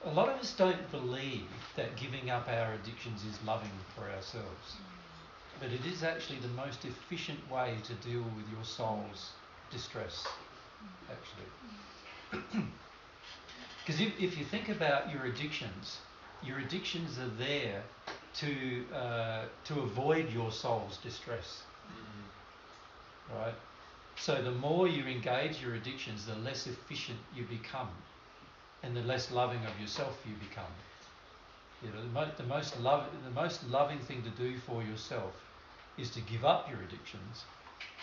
A lot of us don't believe that giving up our addictions is loving for ourselves. But it is actually the most efficient way to deal with your soul's distress, actually. Because if you think about your addictions are there to avoid your soul's distress, right? So the more you engage your addictions, the less efficient you become, and the less loving of yourself you become. You know, the most loving thing to do for yourself is to give up your addictions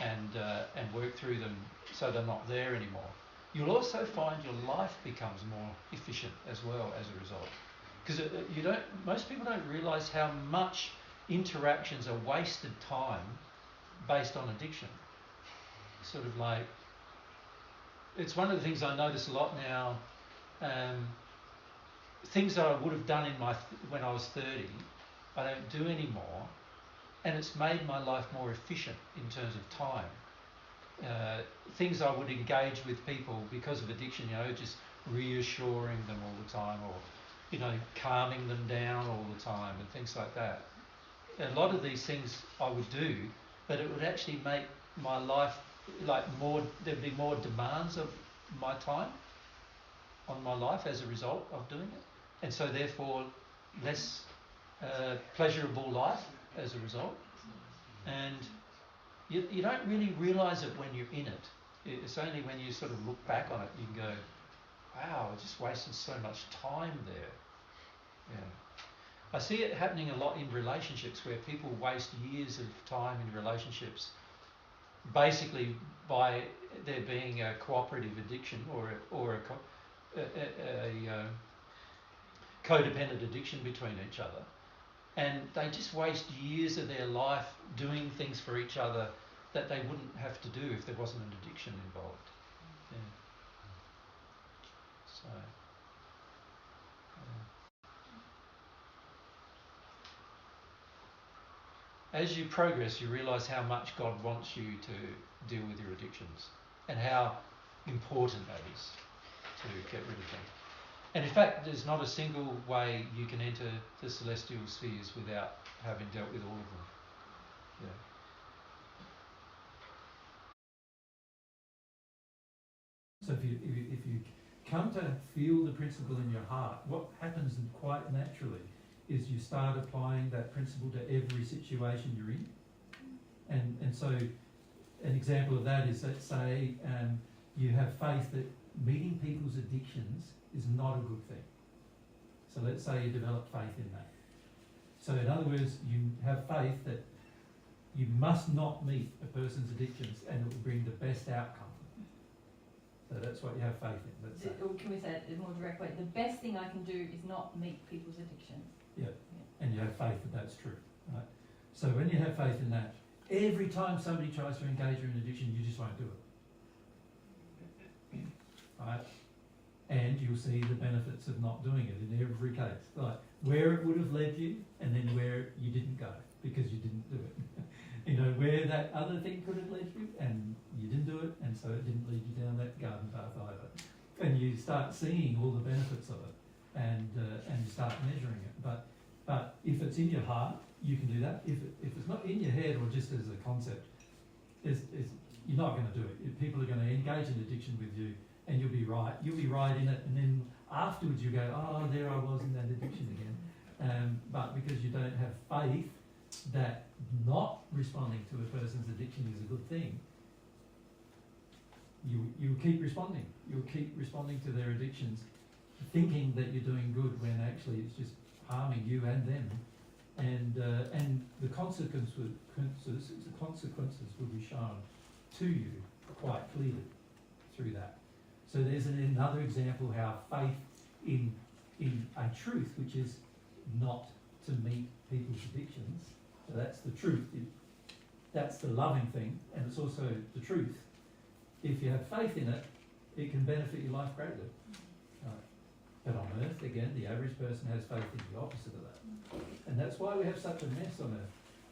and work through them so they're not there anymore. You'll also find your life becomes more efficient as well as a result, because most people don't realise how much interactions are wasted time based on addiction. Sort of like, it's one of the things I notice a lot now. Things that I would have done when I was 30, I don't do anymore, and it's made my life more efficient in terms of time. Things I would engage with people because of addiction, just reassuring them all the time, or calming them down all the time, and things like that. A lot of these things I would do, but it would actually make my life there'd be more demands of my time on my life as a result of doing it, and so therefore less pleasurable life as a result. And you don't really realise it when you're in it. It's only when you sort of look back on it you can go, wow, I just wasted so much time there. Yeah. I see it happening a lot in relationships, where people waste years of time in relationships basically by there being a cooperative addiction or a codependent addiction between each other, and they just waste years of their life doing things for each other that they wouldn't have to do if there wasn't an addiction involved. Yeah. So, as you progress, you realise how much God wants you to deal with your addictions, and how important that is to get rid of them. And in fact, there's not a single way you can enter the celestial spheres without having dealt with all of them. Yeah. So if you come to feel the principle in your heart, what happens quite naturally is you start applying that principle to every situation you're in. And so an example of that is, let's say you have faith that meeting people's addictions is not a good thing. So let's say you develop faith in that. So in other words, you have faith that you must not meet a person's addictions and it will bring the best outcome. So that's what you have faith in. Let's say. Or can we say it in a more direct way? The best thing I can do is not meet people's addictions. Yeah. And you have faith that that's true, right? So when you have faith in that, every time somebody tries to engage you in addiction, you just won't do it. Right? And you'll see the benefits of not doing it in every case. Like where it would have led you, and then where you didn't go because you didn't do it. Where that other thing could have led you, and you didn't do it, and so it didn't lead you down that garden path either. And you start seeing all the benefits of it, and you start measuring it. But if it's in your heart, you can do that. If it's not in your head or just as a concept, you're not going to do it. People are going to engage in addiction with you, and you'll be right. You'll be right in it, and then afterwards you go, oh, there I was in that addiction again. But because you don't have faith that not responding to a person's addiction is a good thing, you'll keep responding. You'll keep responding to their addictions, thinking that you're doing good when actually it's just harming you and them. And the consequences will be shown to you quite clearly through that. So there's another example how faith in a truth, which is not to meet people's addictions. So that's the truth. That's the loving thing, and it's also the truth. If you have faith in it, it can benefit your life greatly. But on earth, again, the average person has faith in the opposite of that. And that's why we have such a mess on earth.